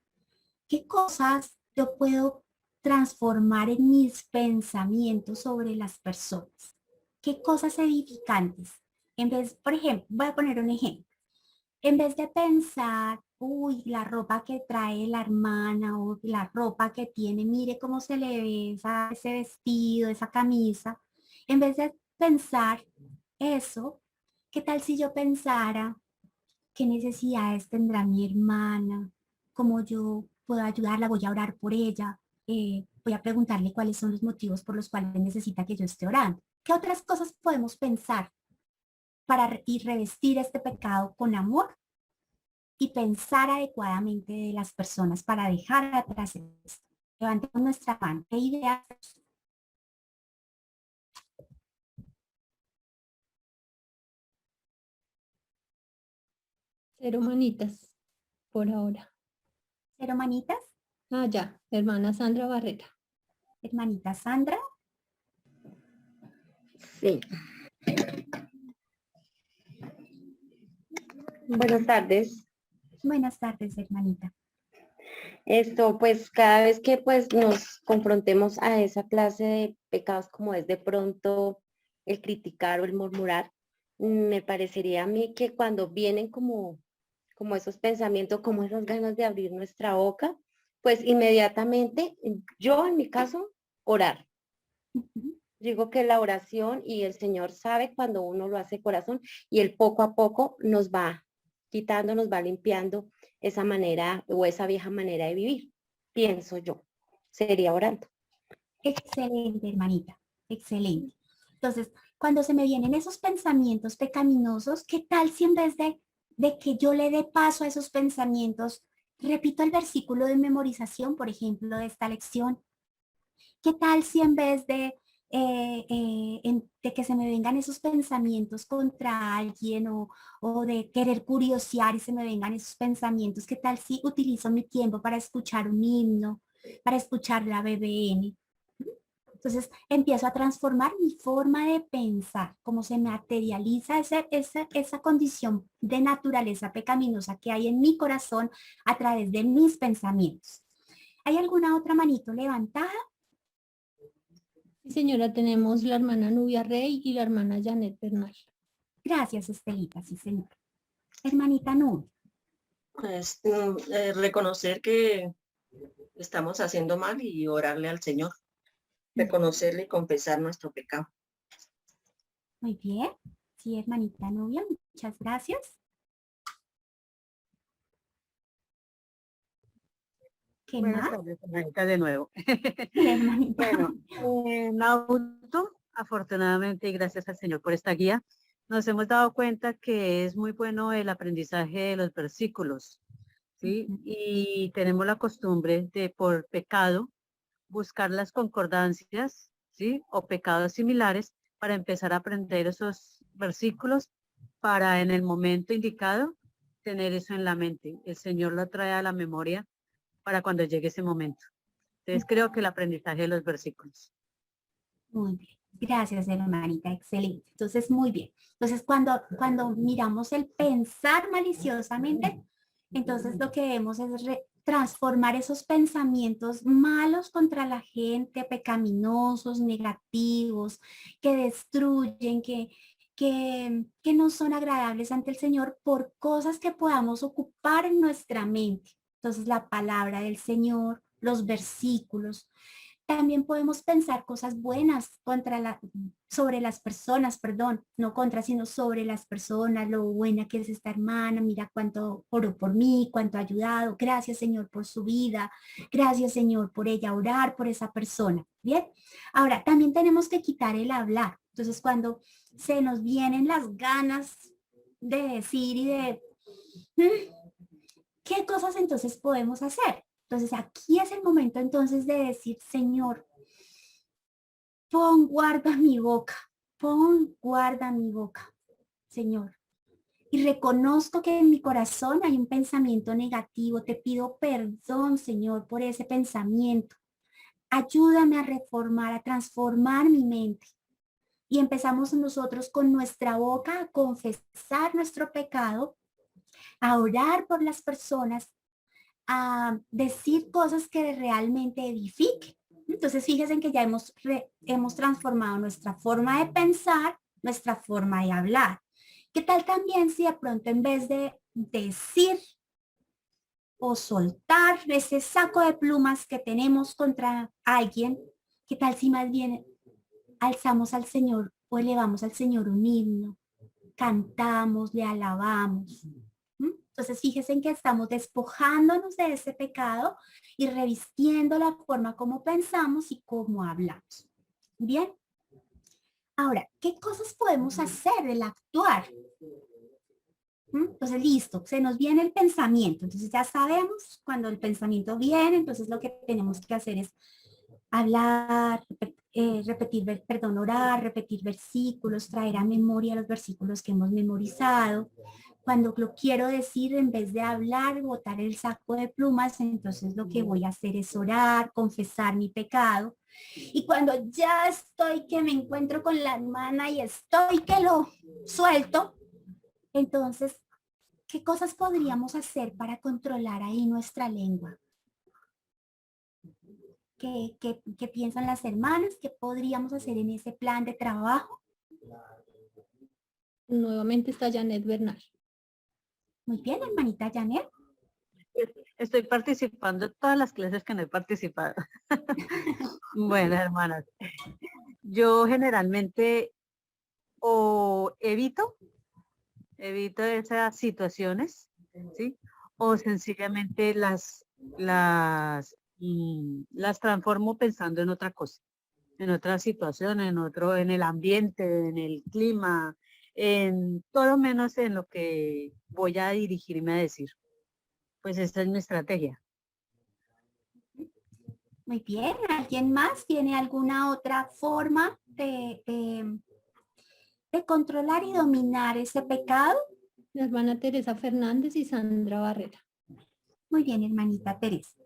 ¿qué cosas yo puedo transformar en mis pensamientos sobre las personas? ¿Qué cosas edificantes? En vez, por ejemplo, voy a poner un ejemplo. En vez de pensar, uy, la ropa que trae la hermana o la ropa que tiene, mire cómo se le ve ese vestido, esa camisa. En vez de pensar eso, ¿qué tal si yo pensara qué necesidades tendrá mi hermana? ¿Cómo yo puedo ayudarla? Voy a orar por ella. Voy a preguntarle cuáles son los motivos por los cuales necesita que yo esté orando. ¿Qué otras cosas podemos pensar para y revestir este pecado con amor y pensar adecuadamente de las personas para dejar atrás esto? Levantemos nuestra mano. ¿Qué ideas? Ser humanitas, por ahora. ¿Cero manitas? Ah, ya, hermana Sandra Barrera. Hermanita Sandra. Sí. Buenas tardes. Buenas tardes, hermanita. Esto, pues, cada vez que pues nos confrontemos a esa clase de pecados como es de pronto el criticar o el murmurar, me parecería a mí que cuando vienen como esos pensamientos, como esas ganas de abrir nuestra boca, pues inmediatamente, yo en mi caso, orar. Digo que la oración y el Señor sabe cuando uno lo hace de corazón y Él poco a poco nos va quitando, nos va limpiando esa manera o esa vieja manera de vivir, pienso yo. Sería orando. Excelente, hermanita. Excelente. Entonces, cuando se me vienen esos pensamientos pecaminosos, ¿qué tal si en vez de que yo le dé paso a esos pensamientos, repito el versículo de memorización, por ejemplo, de esta lección? ¿Qué tal si en vez de que se me vengan esos pensamientos contra alguien o de querer curiosear y se me vengan esos pensamientos, qué tal si utilizo mi tiempo para escuchar un himno, para escuchar la BBN? Entonces empiezo a transformar mi forma de pensar, cómo se materializa esa condición de naturaleza pecaminosa que hay en mi corazón a través de mis pensamientos. ¿Hay alguna otra manito levantada? Sí, señora, tenemos la hermana Nubia Rey y la hermana Janet Bernal. Gracias, Estelita, sí, señor. Hermanita Nubia. Pues, reconocer que estamos haciendo mal y orarle al Señor. Reconocerle y confesar nuestro pecado. Muy bien. Sí, hermanita Nubia, muchas gracias. ¿Qué Buenas más? tardes, hermanita, de nuevo. Sí, hermanita. Bueno, en auto, afortunadamente y gracias al Señor por esta guía, nos hemos dado cuenta que es muy bueno el aprendizaje de los versículos, ¿sí? Y tenemos la costumbre de, por pecado, buscar las concordancias, ¿sí? O pecados similares para empezar a aprender esos versículos para en el momento indicado tener eso en la mente. El Señor lo trae a la memoria para cuando llegue ese momento. Entonces creo que el aprendizaje de los versículos. Muy bien. Gracias, hermanita. Excelente. Entonces, muy bien. Entonces, cuando miramos el pensar maliciosamente, entonces lo que debemos es transformar esos pensamientos malos contra la gente, pecaminosos, negativos, que destruyen, que no son agradables ante el Señor por cosas que podamos ocupar en nuestra mente. Entonces, la palabra del Señor, los versículos. También podemos pensar cosas buenas sobre las personas, perdón, no contra, sino sobre las personas, lo buena que es esta hermana, mira cuánto oró por mí, cuánto ha ayudado, gracias Señor por su vida, gracias Señor por ella, orar por esa persona, ¿bien? Ahora, también tenemos que quitar el hablar, entonces cuando se nos vienen las ganas de decir y de, ¿qué cosas entonces podemos hacer? Entonces aquí es el momento entonces de decir, Señor, pon guarda mi boca, pon guarda mi boca, Señor. Y reconozco que en mi corazón hay un pensamiento negativo. Te pido perdón, Señor, por ese pensamiento. Ayúdame a reformar, a transformar mi mente. Y empezamos nosotros con nuestra boca a confesar nuestro pecado, a orar por las personas, a decir cosas que realmente edifiquen. Entonces, fíjense en que ya hemos transformado nuestra forma de pensar, nuestra forma de hablar. ¿Qué tal también si de pronto en vez de decir o soltar ese saco de plumas que tenemos contra alguien, qué tal si más bien alzamos al Señor o elevamos al Señor un himno, cantamos, le alabamos? Entonces, fíjense en que estamos despojándonos de ese pecado y revistiendo la forma como pensamos y cómo hablamos. Bien. Ahora, ¿qué cosas podemos hacer el actuar? Entonces, listo, se nos viene el pensamiento. Entonces, ya sabemos cuando el pensamiento viene, entonces lo que tenemos que hacer es hablar, orar, repetir versículos, traer a memoria los versículos que hemos memorizado. Cuando lo quiero decir, en vez de hablar, botar el saco de plumas, entonces lo que voy a hacer es orar, confesar mi pecado. Y cuando ya estoy que me encuentro con la hermana y estoy que lo suelto, entonces, ¿qué cosas podríamos hacer para controlar ahí nuestra lengua? ¿Qué piensan las hermanas? ¿Qué podríamos hacer en ese plan de trabajo? Nuevamente está Janet Bernal. Muy bien, hermanita Janet. Estoy participando en todas las clases que no he participado. Bueno, hermanas, yo generalmente o evito esas situaciones, ¿sí? O sencillamente las transformo pensando en otra cosa, en otra situación, en el ambiente, en el clima, en todo menos en lo que voy a dirigirme a decir. Pues esta es mi estrategia. Muy bien. ¿Alguien más tiene alguna otra forma de controlar y dominar ese pecado? La hermana Teresa Fernández y Sandra Barrera. Muy bien, hermanita Teresa.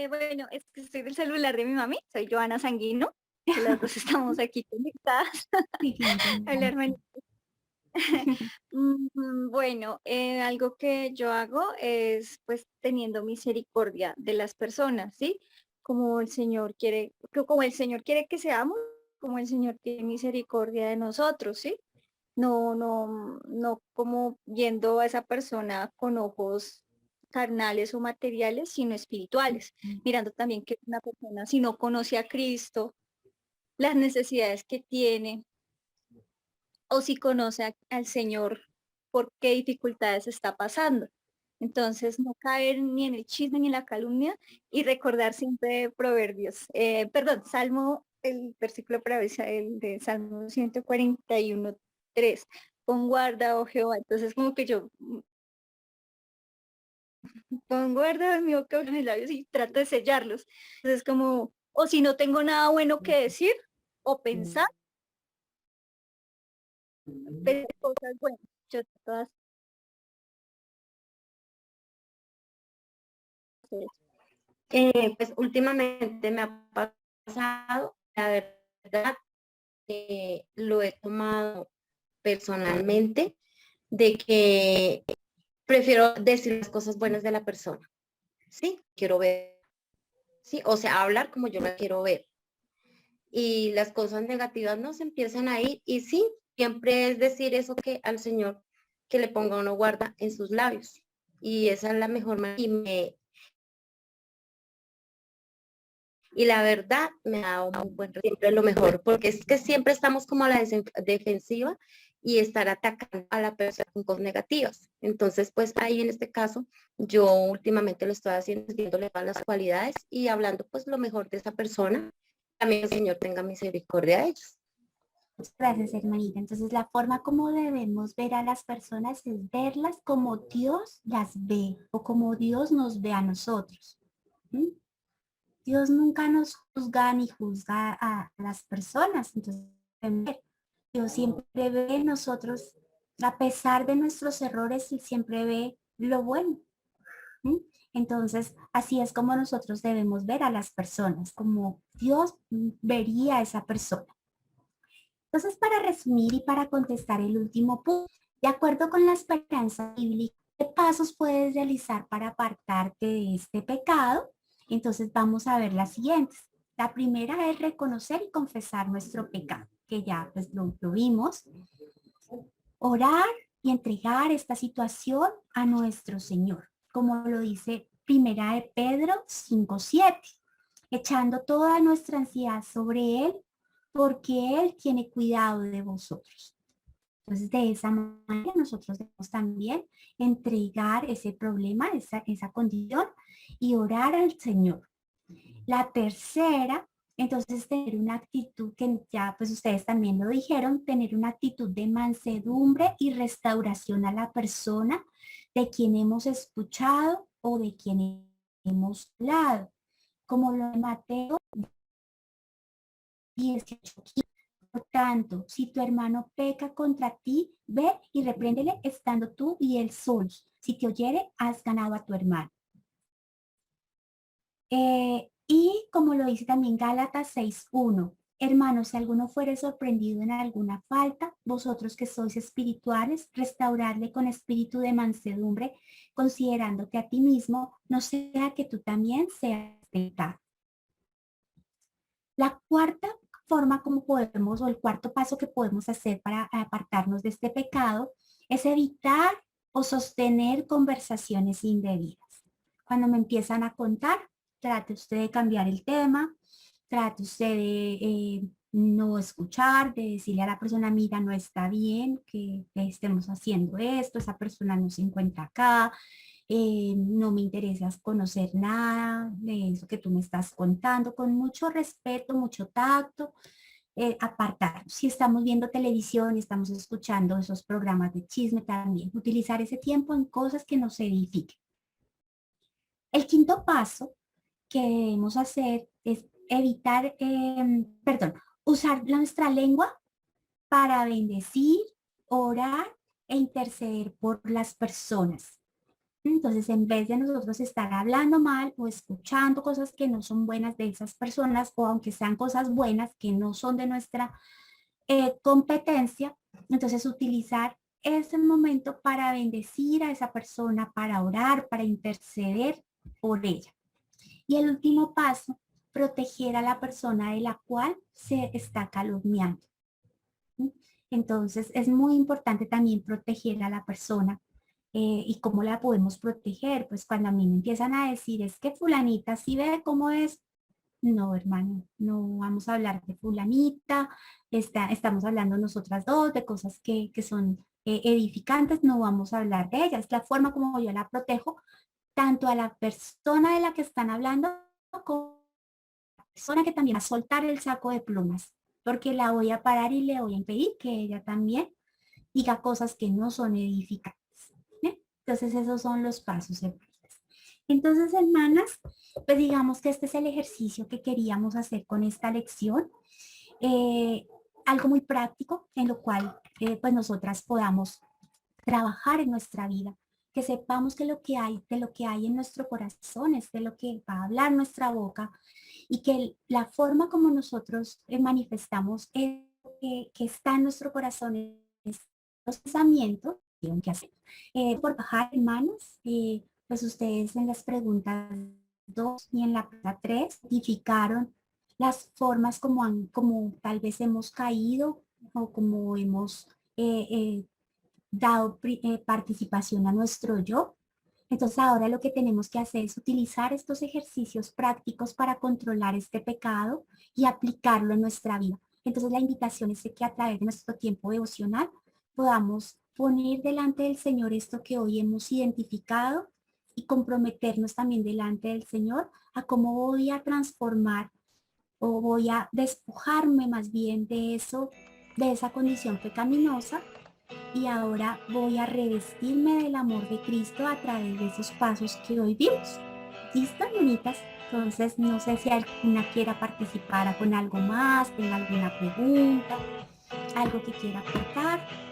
Bueno, es que estoy del celular de mi mami, soy Joana Sanguino, que las dos estamos aquí conectadas. Sí, claro. Hola, hermanita. Bueno, algo que yo hago es pues teniendo misericordia de las personas, ¿sí? Como el Señor quiere, como el Señor quiere que seamos, como el Señor tiene misericordia de nosotros, ¿sí? No como viendo a esa persona con ojos carnales o materiales, sino espirituales, mirando también que una persona, si no conoce a Cristo, las necesidades que tiene, o si conoce al Señor, por qué dificultades está pasando. Entonces, no caer ni en el chisme ni en la calumnia y recordar siempre Proverbios. Perdón, Salmo, el versículo para ver, el de Salmo 141:3. Pon guarda, oh Jehová. Entonces, como que yo pon guarda en mi boca, en mis labios y trato de sellarlos. Entonces, como, o si no tengo nada bueno que decir o pensar, pero cosas buenas. Yo todas Pues últimamente me ha pasado, la verdad, lo he tomado personalmente, de que prefiero decir las cosas buenas de la persona, ¿sí? Quiero ver, ¿sí? O sea, hablar como yo la quiero ver. Y las cosas negativas no se empiezan a ir, y sí, siempre es decir eso que al Señor, que le ponga uno guarda en sus labios. Y esa es la mejor manera. Y la verdad me ha dado muy buen siempre lo mejor, porque es que siempre estamos como a la defensiva y estar atacando a la persona con cosas negativas. Entonces, pues ahí en este caso, yo últimamente lo estoy haciendo, viéndole todas las cualidades y hablando pues lo mejor de esa persona. También el Señor tenga misericordia de ellos. Muchas gracias, hermanita. Entonces, la forma como debemos ver a las personas es verlas como Dios las ve o como Dios nos ve a nosotros. ¿Mm? Dios nunca nos juzga ni juzga a las personas. Entonces, Dios siempre ve en nosotros, a pesar de nuestros errores, Él siempre ve lo bueno. ¿Mm? Entonces, así es como nosotros debemos ver a las personas, como Dios vería a esa persona. Entonces, para resumir y para contestar el último punto, de acuerdo con la esperanza bíblica, ¿qué pasos puedes realizar para apartarte de este pecado? Entonces, vamos a ver las siguientes. La primera es reconocer y confesar nuestro pecado, que ya pues lo vimos. Orar y entregar esta situación a nuestro Señor, como lo dice Primera de Pedro 5:7, echando toda nuestra ansiedad sobre Él, porque Él tiene cuidado de vosotros. Entonces, de esa manera nosotros debemos también entregar ese problema, esa condición y orar al Señor. La tercera, entonces, tener una actitud que ya pues ustedes también lo dijeron, tener una actitud de mansedumbre y restauración a la persona de quien hemos escuchado o de quien hemos hablado. Como lo de Mateo 18. Por tanto, si tu hermano peca contra ti, ve y repréndele estando tú y él solos. Si te oyere, has ganado a tu hermano. Y como lo dice también Gálatas 6:1, hermanos, si alguno fuere sorprendido en alguna falta, vosotros que sois espirituales, restauradle con espíritu de mansedumbre, considerándote a ti mismo, no sea que tú también seas tentado. La cuarta forma como podemos, o el cuarto paso que podemos hacer para apartarnos de este pecado, es evitar o sostener conversaciones indebidas. Cuando me empiezan a contar, trate usted de cambiar el tema, trate usted de no escuchar, de decirle a la persona, mira, no está bien que estemos haciendo esto, esa persona no se encuentra acá, no me interesa conocer nada de eso que tú me estás contando, con mucho respeto, mucho tacto, apartarnos. Si estamos viendo televisión y estamos escuchando esos programas de chisme también, utilizar ese tiempo en cosas que nos edifiquen. El quinto paso que debemos hacer es evitar, usar nuestra lengua para bendecir, orar e interceder por las personas. Entonces, en vez de nosotros estar hablando mal o escuchando cosas que no son buenas de esas personas, o aunque sean cosas buenas que no son de nuestra competencia, entonces utilizar ese momento para bendecir a esa persona, para orar, para interceder por ella. Y el último paso, proteger a la persona de la cual se está calumniando. Entonces, es muy importante también proteger a la persona. ¿Y cómo la podemos proteger? Pues cuando a mí me empiezan a decir, es que fulanita sí ve cómo es. No, hermano, no vamos a hablar de fulanita, estamos hablando nosotras dos de cosas que son edificantes, no vamos a hablar de ellas. Es la forma como yo la protejo, tanto a la persona de la que están hablando, como a la persona que también va a soltar el saco de plumas, porque la voy a parar y le voy a impedir que ella también diga cosas que no son edificantes. Entonces esos son los pasos. Entonces, hermanas, pues digamos que este es el ejercicio que queríamos hacer con esta lección. Algo muy práctico en lo cual pues nosotras podamos trabajar en nuestra vida, que sepamos que lo que hay, de lo que hay en nuestro corazón es de lo que va a hablar nuestra boca, y que la forma como nosotros manifestamos que está en nuestro corazón es los pensamientos que hacemos. Por bajar, hermanos, pues ustedes en las preguntas 2 y en la pregunta 3 identificaron las formas como tal vez hemos caído o como hemos dado participación a nuestro yo. Entonces ahora lo que tenemos que hacer es utilizar estos ejercicios prácticos para controlar este pecado y aplicarlo en nuestra vida. Entonces la invitación es que a través de nuestro tiempo devocional podamos poner delante del Señor esto que hoy hemos identificado y comprometernos también delante del Señor a cómo voy a transformar o voy a despojarme más bien de eso, de esa condición pecaminosa, y ahora voy a revestirme del amor de Cristo a través de esos pasos que hoy vimos. ¿Listo, hermanitas? Entonces, no sé si alguna quiera participar con algo más, tenga alguna pregunta, algo que quiera aportar.